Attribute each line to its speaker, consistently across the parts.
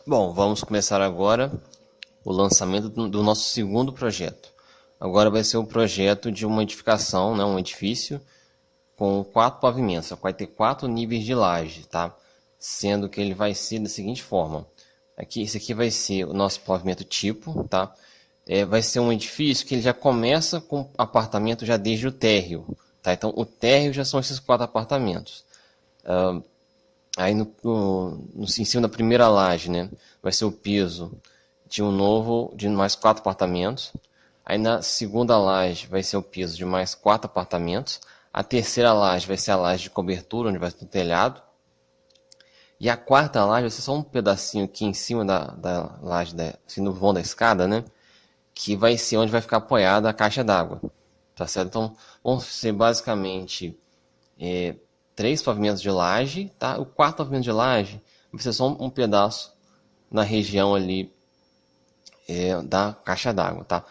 Speaker 1: Bom, vamos começar agora o lançamento do nosso segundo projeto. Agora vai ser um projeto de uma edificação, né, um edifício com 4 pavimentos. Vai ter 4 níveis de laje, tá? Sendo que ele vai ser da seguinte forma. Esse aqui vai ser o nosso pavimento tipo, tá? Vai ser um edifício que ele já começa com apartamento já desde o térreo, tá? Então o térreo já são esses 4 apartamentos. Aí em cima da primeira laje, né, vai ser o piso de mais 4 apartamentos. Aí na segunda laje vai ser o piso de mais 4 apartamentos. A terceira laje vai ser a laje de cobertura, onde vai ser o telhado. E a quarta laje vai ser só um pedacinho aqui em cima da laje, assim, no vão da escada, né, que vai ser onde vai ficar apoiada a caixa d'água. Tá certo? Então vão ser basicamente 3 pavimentos de laje, tá? O quarto pavimento de laje vai ser só um pedaço na região ali da caixa d'água, tá?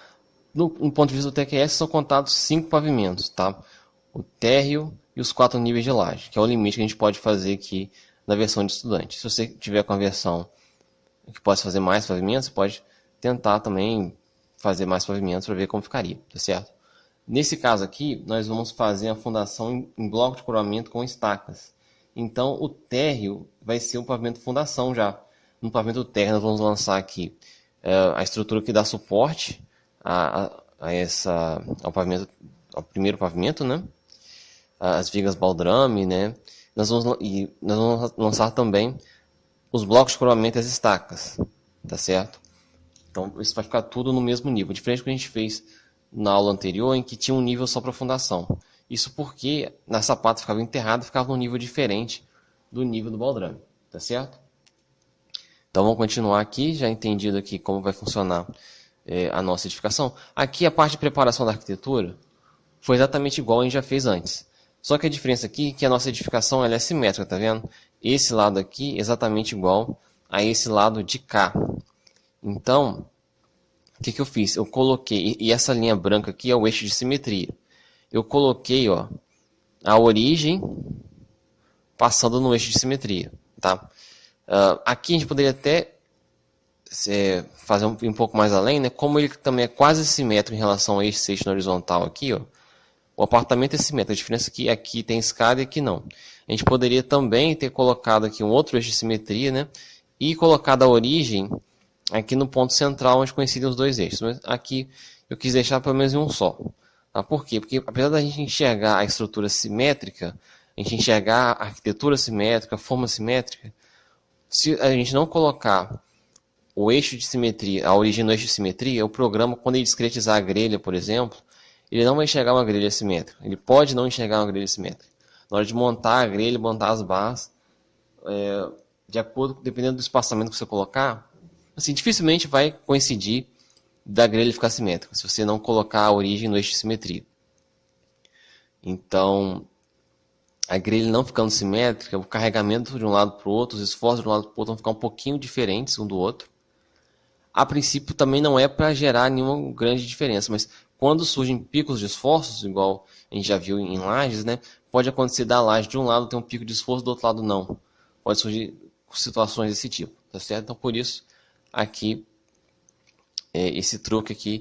Speaker 1: No ponto de vista do TQS, são contados 5 pavimentos, tá? O térreo e os 4 níveis de laje, que é o limite que a gente pode fazer aqui na versão de estudante. Se você tiver com a versão que pode fazer mais pavimentos, você pode tentar também fazer mais pavimentos para ver como ficaria, tá certo? Nesse caso aqui, nós vamos fazer a fundação em bloco de coroamento com estacas. Então, o térreo vai ser um pavimento fundação já. No pavimento térreo, nós vamos lançar aqui a estrutura que dá suporte ao primeiro pavimento, né? As vigas baldrame, né? Nós vamos lançar também os blocos de coroamento e as estacas, tá certo? Então, isso vai ficar tudo no mesmo nível, diferente do que a gente fez na aula anterior, em que tinha um nível só para fundação. Isso porque na sapata ficava enterrado, ficava num nível diferente do nível do baldrame, tá certo? Então vamos continuar aqui, já entendido aqui como vai funcionar a nossa edificação. Aqui a parte de preparação da arquitetura foi exatamente igual a gente já fez antes. Só que a diferença aqui é que a nossa edificação ela é simétrica, tá vendo? Esse lado aqui é exatamente igual a esse lado de cá. Então, o que eu fiz? Eu coloquei, e essa linha branca aqui é o eixo de simetria. Eu coloquei, ó, a origem passando no eixo de simetria, tá? Aqui a gente poderia até fazer um pouco mais além, né? Como ele também é quase simétrico em relação a esse eixo na horizontal aqui, ó. O apartamento é simétrico, a diferença é que aqui tem escada e aqui não. A gente poderia também ter colocado aqui um outro eixo de simetria, né? E colocado a origem aqui no ponto central, onde coincidem os dois eixos. Mas aqui eu quis deixar pelo menos em um só. Tá? Por quê? Porque apesar da gente enxergar a estrutura simétrica, a gente enxergar a arquitetura simétrica, a forma simétrica, se a gente não colocar o eixo de simetria, a origem no eixo de simetria, o programa, quando ele discretizar a grelha, por exemplo, ele não vai enxergar uma grelha simétrica. Ele pode não enxergar uma grelha simétrica. Na hora de montar a grelha, montar as barras, de acordo, dependendo do espaçamento que você colocar, assim, dificilmente vai coincidir da grelha ficar simétrica, se você não colocar a origem no eixo de simetria. Então, a grelha não ficando simétrica, o carregamento de um lado para o outro, os esforços de um lado para o outro vão ficar um pouquinho diferentes um do outro. A princípio também não é para gerar nenhuma grande diferença, mas quando surgem picos de esforços, igual a gente já viu em lajes, né, pode acontecer da laje de um lado ter um pico de esforço, do outro lado não. Pode surgir situações desse tipo, tá certo? Então por isso aqui esse truque aqui,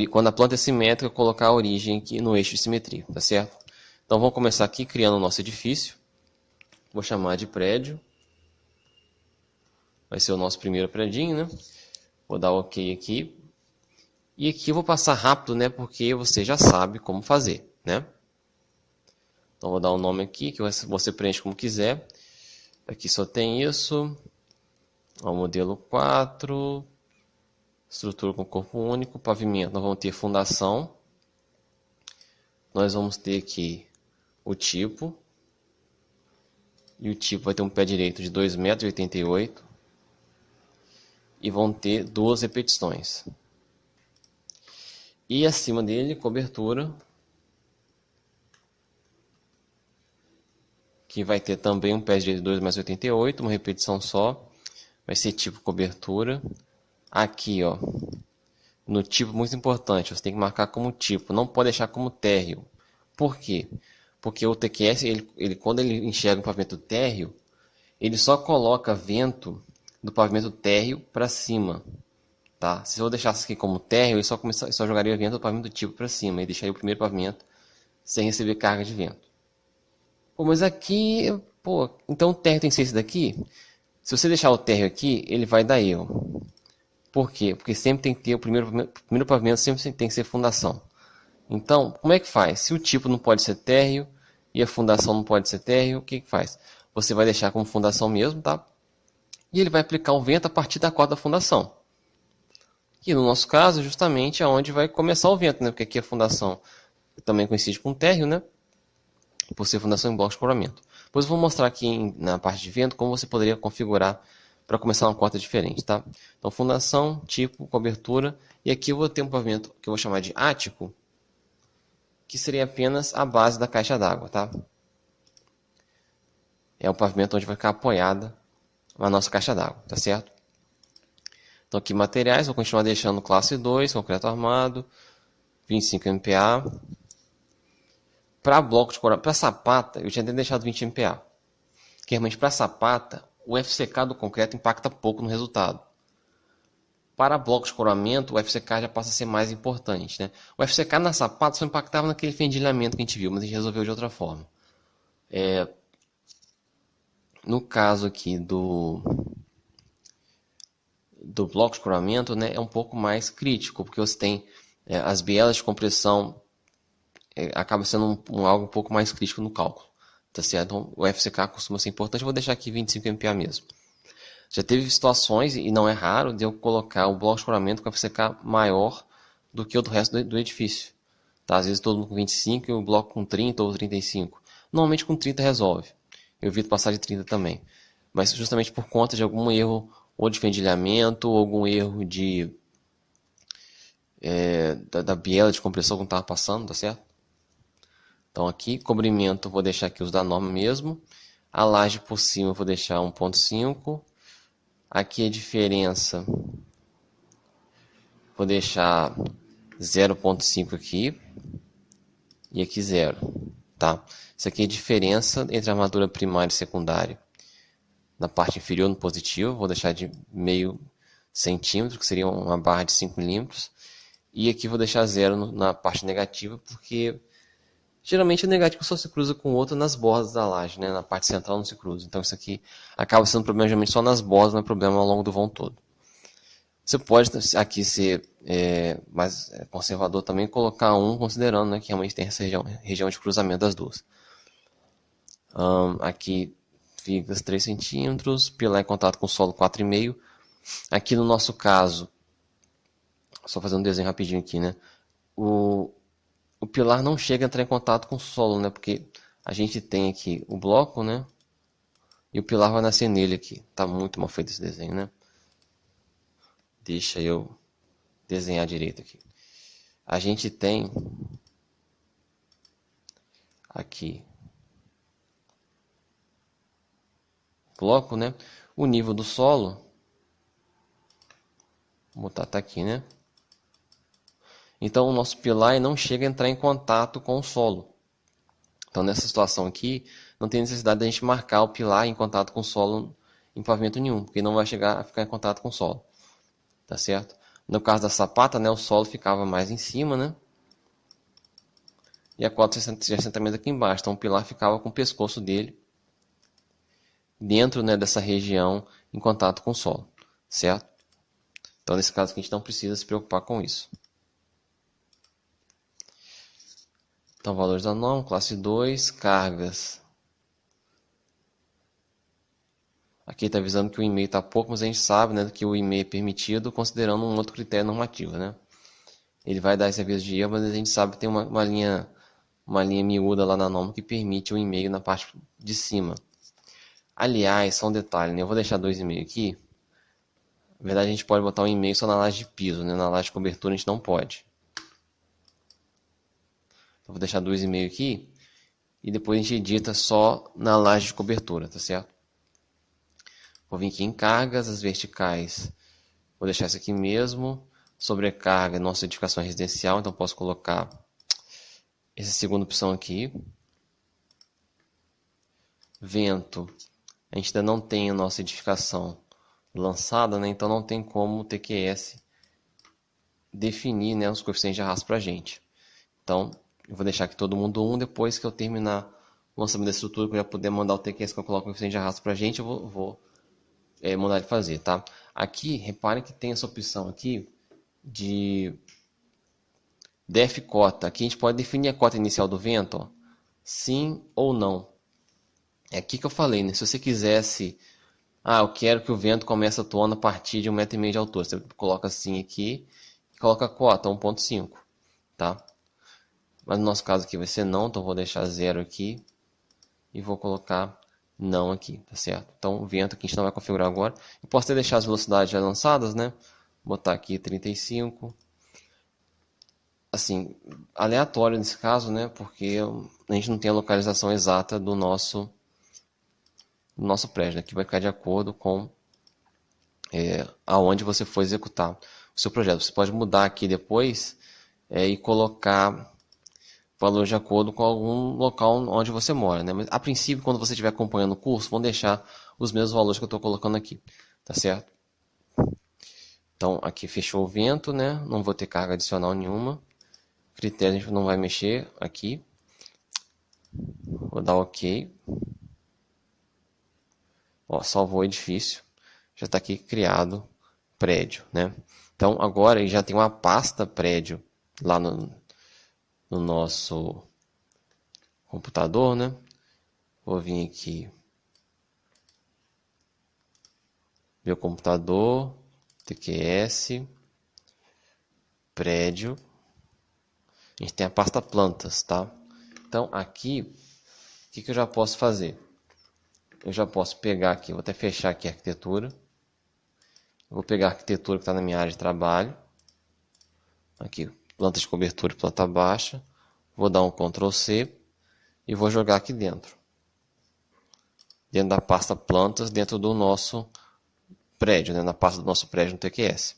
Speaker 1: quando a planta é simétrica, colocar a origem aqui no eixo de simetria, tá certo? Então vamos começar aqui criando o nosso edifício. Vou chamar de prédio. Vai ser o nosso primeiro predinho, né? Vou dar OK aqui. E aqui eu vou passar rápido, né? Porque você já sabe como fazer, né? Então vou dar um nome aqui, que você preenche como quiser. Aqui só tem isso. Ó, modelo 4. Estrutura com corpo único. Pavimento, nós vamos ter fundação. Nós vamos ter aqui o tipo. E o tipo vai ter um pé direito de 2,88 m. E vão ter 2 repetições. E acima dele, cobertura, que vai ter também um pé direito de 2,88 m, uma repetição só. Vai ser tipo cobertura. Aqui, ó, no tipo, muito importante, você tem que marcar como tipo, não pode deixar como térreo. Por quê? Porque o TQS, quando ele enxerga um pavimento térreo, ele só coloca vento do pavimento térreo para cima. Tá? Se eu deixasse aqui como térreo, eu só jogaria vento do pavimento tipo para cima e deixaria o primeiro pavimento sem receber carga de vento. Pô, mas aqui, pô, então o térreo tem que ser esse daqui? Se você deixar o térreo aqui, ele vai dar erro. Por quê? Porque sempre tem que ter o primeiro pavimento, sempre tem que ser fundação. Então, como é que faz? Se o tipo não pode ser térreo e a fundação não pode ser térreo, o que que faz? Você vai deixar como fundação mesmo, tá? E ele vai aplicar o vento a partir da corda da fundação. Que no nosso caso, justamente é onde vai começar o vento, né? Porque aqui a fundação também coincide com o térreo, né? Por ser fundação em blocos de coramento. Depois eu vou mostrar aqui na parte de vento como você poderia configurar para começar uma corda diferente, tá? Então, fundação, tipo, cobertura. E aqui eu vou ter um pavimento que eu vou chamar de ático, que seria apenas a base da caixa d'água, tá? É o pavimento onde vai ficar apoiada a nossa caixa d'água, tá certo? Então aqui materiais, vou continuar deixando classe 2, concreto armado, 25 MPa. Para bloco de coramento, para sapata, eu tinha até deixado 20 MPa. Porque realmente para sapata, o FCK do concreto impacta pouco no resultado. Para blocos de coramento, o FCK já passa a ser mais importante, né? O FCK na sapata só impactava naquele fendilhamento que a gente viu, mas a gente resolveu de outra forma. No caso aqui do bloco de coramento, né, é um pouco mais crítico, porque você tem as bielas de compressão, acaba sendo algo um pouco mais crítico no cálculo. Tá certo? Então, o FCK costuma ser importante, eu vou deixar aqui 25 MPa mesmo. Já teve situações, e não é raro, de eu colocar o bloco de coramento com FCK maior do que o do resto do edifício. Tá? Às vezes todo mundo com 25 e o bloco com 30 ou 35. Normalmente com 30 resolve. Eu evito passar de 30 também. Mas justamente por conta de algum erro ou de fendilhamento, ou algum erro da biela de compressão que não estava passando, tá certo? Então aqui, cobrimento, vou deixar aqui os da norma mesmo. A laje por cima eu vou deixar 1.5. Aqui a diferença, vou deixar 0.5 aqui. E aqui 0. Tá? Isso aqui é a diferença entre a armadura primária e secundária. Na parte inferior, no positivo, vou deixar de meio centímetro, que seria uma barra de 5 milímetros. E aqui vou deixar 0 na parte negativa, porque geralmente o negativo só se cruza com o outro nas bordas da laje, né? Na parte central não se cruza. Então isso aqui acaba sendo problema geralmente só nas bordas, não é problema ao longo do vão todo. Você pode aqui ser mais conservador também, colocar considerando, né, que realmente tem essa região de cruzamento das duas. Aqui vigas 3 centímetros, pilar em contato com o solo 4,5. Aqui no nosso caso, só fazer um desenho rapidinho aqui, né? O pilar não chega a entrar em contato com o solo, né? Porque a gente tem aqui o bloco, né? E o pilar vai nascer nele aqui. Tá muito mal feito esse desenho, né? Deixa eu desenhar direito aqui. A gente tem aqui bloco, né? O nível do solo, vou botar tá aqui, né? Então o nosso pilar não chega a entrar em contato com o solo. Então nessa situação aqui, não tem necessidade de a gente marcar o pilar em contato com o solo em pavimento nenhum, porque não vai chegar a ficar em contato com o solo. Tá certo? No caso da sapata, né, o solo ficava mais em cima, né? E a cota de assentamento aqui embaixo. Então o pilar ficava com o pescoço dele dentro, né, dessa região em contato com o solo. Certo? Então nesse caso aqui a gente não precisa se preocupar com isso. Então valores da norma, classe 2, cargas. Aqui está avisando que o e-mail está pouco, mas a gente sabe, né, que o e-mail é permitido considerando um outro critério normativo, né? Ele vai dar esse aviso de erro, mas a gente sabe que tem uma linha miúda lá na norma que permite o e-mail na parte de cima. Aliás, só um detalhe, né? Eu vou deixar 2,5 aqui. Na verdade, a gente pode botar um e-mail só na laje de piso, né? Na laje de cobertura a gente não pode. Então, vou deixar 2,5 aqui. E depois a gente edita só na laje de cobertura, tá certo? Vou vir aqui em cargas, as verticais. Vou deixar isso aqui mesmo. Sobrecarga, nossa edificação residencial, então posso colocar essa segunda opção aqui. Vento, a gente ainda não tem a nossa edificação lançada, né? Então não tem como o TQS definir, né, os coeficientes de arrasto para a gente. Então, eu vou deixar aqui todo mundo 1, depois que eu terminar o lançamento da estrutura, que eu já puder mandar o TQS que eu coloco o coeficiente de arrasto para a gente, eu vou mandar ele fazer, tá? Aqui, reparem que tem essa opção aqui de def cota. Aqui a gente pode definir a cota inicial do vento, ó, sim ou não. É aqui que eu falei, né? Se você quisesse, eu quero que o vento comece atuando a partir de 1,5 m de altura. Você coloca assim aqui e coloca a cota 1,5, tá? Mas no nosso caso aqui vai ser não, então eu vou deixar 0 aqui e vou colocar não aqui, tá certo? Então o vento aqui a gente não vai configurar agora. Eu posso até deixar as velocidades já lançadas, né? Botar aqui 35. Assim, aleatório nesse caso, né? Porque a gente não tem a localização exata do nosso prédio, né? Que vai ficar de acordo com aonde você for executar o seu projeto. Você pode mudar aqui depois e colocar valor de acordo com algum local onde você mora, né? Mas a princípio, quando você estiver acompanhando o curso, vão deixar os mesmos valores que eu estou colocando aqui, tá certo? Então, aqui fechou o vento, né? Não vou ter carga adicional nenhuma. Critério a gente não vai mexer aqui. Vou dar OK. Ó, salvou o edifício. Já está aqui criado prédio, né? Então, agora já tem uma pasta prédio lá no nosso computador, né? Vou vir aqui, meu computador, TQS, prédio. A gente tem a pasta plantas, tá? Então aqui, o que eu já posso fazer? Eu já posso pegar aqui, vou até fechar aqui a arquitetura. Vou pegar a arquitetura que está na minha área de trabalho. Aqui, planta de cobertura e planta baixa. Vou dar um Ctrl C e vou jogar aqui dentro. Dentro da pasta plantas, dentro do nosso prédio, né? Na pasta do nosso prédio no TQS.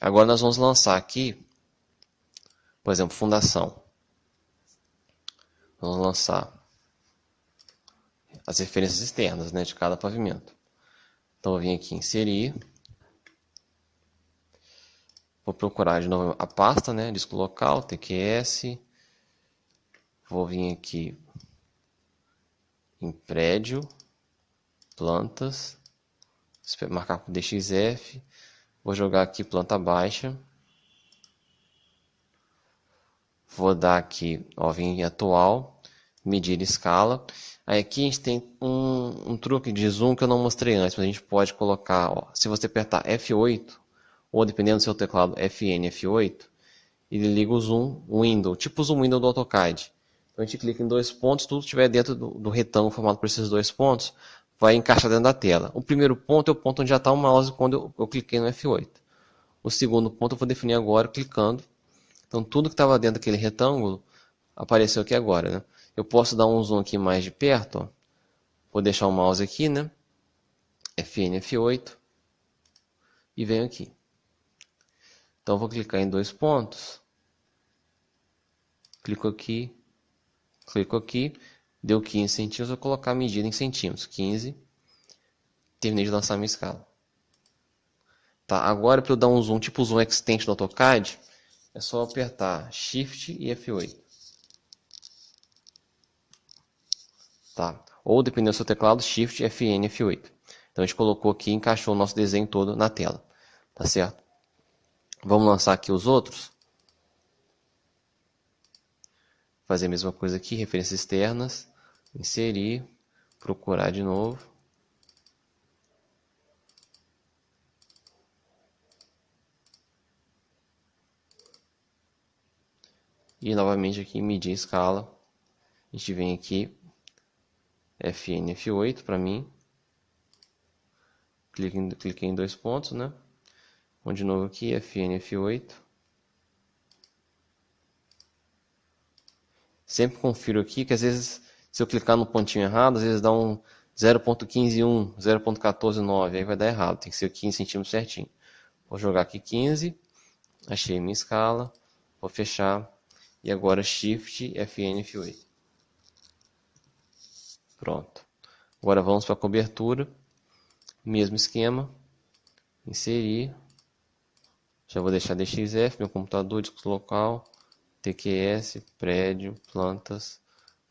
Speaker 1: Agora nós vamos lançar aqui, por exemplo, fundação. Vamos lançar as referências externas, né, de cada pavimento. Então eu vim aqui inserir. Vou procurar de novo a pasta, né, disco local, TQS. Vou vir aqui em prédio, plantas, marcar com DXF. Vou jogar aqui planta baixa. Vou dar aqui, ó, vim em atual, medir escala. Aí aqui a gente tem um truque de zoom que eu não mostrei antes, mas a gente pode colocar, ó, se você apertar F8, ou dependendo do seu teclado FN, F8, ele liga o zoom window, tipo o zoom window do AutoCAD. Então a gente clica em dois pontos, tudo que estiver dentro do retângulo formado por esses dois pontos, vai encaixar dentro da tela. O primeiro ponto é o ponto onde já está o mouse quando eu cliquei no F8. O segundo ponto eu vou definir agora clicando. Então tudo que estava dentro daquele retângulo apareceu aqui agora, né? Eu posso dar um zoom aqui mais de perto, ó. Vou deixar o mouse aqui, né? FN, F8 e venho aqui. Então vou clicar em dois pontos. Clico aqui, deu 15 centímetros, vou colocar a medida em centímetros, 15. Terminei de lançar minha escala. Tá, agora para eu dar um zoom, tipo o zoom extend do AutoCAD, é só apertar Shift e F8. Tá? Ou, dependendo do seu teclado, Shift, FN, F8. Então a gente colocou aqui e encaixou o nosso desenho todo na tela. Tá certo? Vamos lançar aqui os outros. Fazer a mesma coisa aqui, referências externas, inserir, procurar de novo. E novamente aqui medir a escala. A gente vem aqui, FN, F8 para mim. Cliquei em dois pontos, né? Vamos de novo aqui, FN, F8. Sempre confiro aqui que às vezes, se eu clicar no pontinho errado, às vezes dá um 0.151, 0.149, aí vai dar errado. Tem que ser 15 centímetros certinho. Vou jogar aqui 15, achei minha escala, vou fechar. E agora Shift, FN, F8. Pronto. Agora vamos para a cobertura. Mesmo esquema. inserir. Já vou deixar DXF, meu computador, disco local, TQS, prédio, plantas,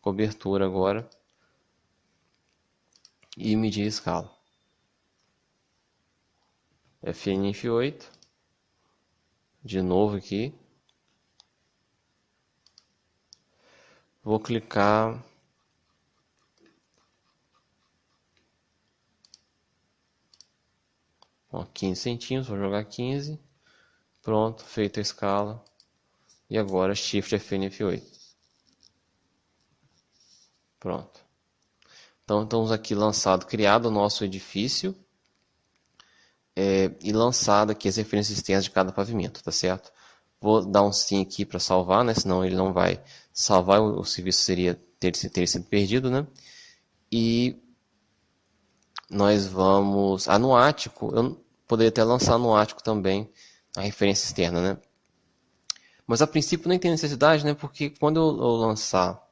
Speaker 1: cobertura agora. E medir a escala. FNF8. De novo aqui. Vou clicar. Ó, 15 centímetros, vou jogar 15. Pronto, feita a escala. E agora Shift FNF8. Pronto. Então estamos aqui criado o nosso edifício. E lançado aqui as referências externas de cada pavimento, tá certo? Vou dar um sim aqui para salvar, né? Senão ele não vai salvar, o serviço teria sido perdido, né? E nós vamos... no ático, eu poderia até lançar no ático também a referência externa, né? Mas a princípio nem tem necessidade, né? Porque quando eu lançar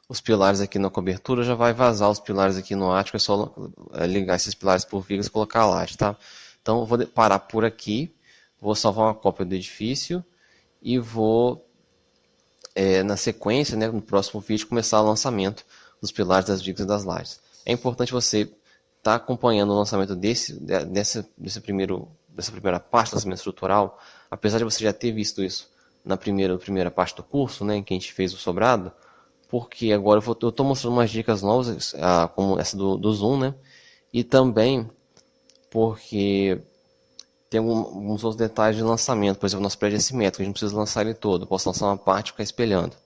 Speaker 1: os pilares aqui na cobertura, já vai vazar os pilares aqui no ático, é só ligar esses pilares por vigas e colocar a laje, tá? Então eu vou parar por aqui, vou salvar uma cópia do edifício e vou, na sequência, né, no próximo vídeo, começar o lançamento dos pilares, das vigas e das lajes. É importante você estar acompanhando o lançamento dessa primeira parte do lançamento estrutural, apesar de você já ter visto isso na primeira parte do curso, né, em que a gente fez o sobrado, porque agora eu estou mostrando umas dicas novas, como essa do zoom, né? E também porque tem alguns outros detalhes de lançamento. Por exemplo, nosso prédio é simétrico, a gente não precisa lançar ele todo. Eu posso lançar uma parte e ficar espelhando.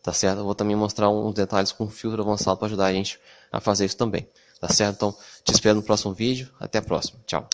Speaker 1: Tá certo? Eu vou também mostrar uns detalhes com filtro avançado para ajudar a gente a fazer isso também. Tá certo? Então, te espero no próximo vídeo. Até a próxima. Tchau.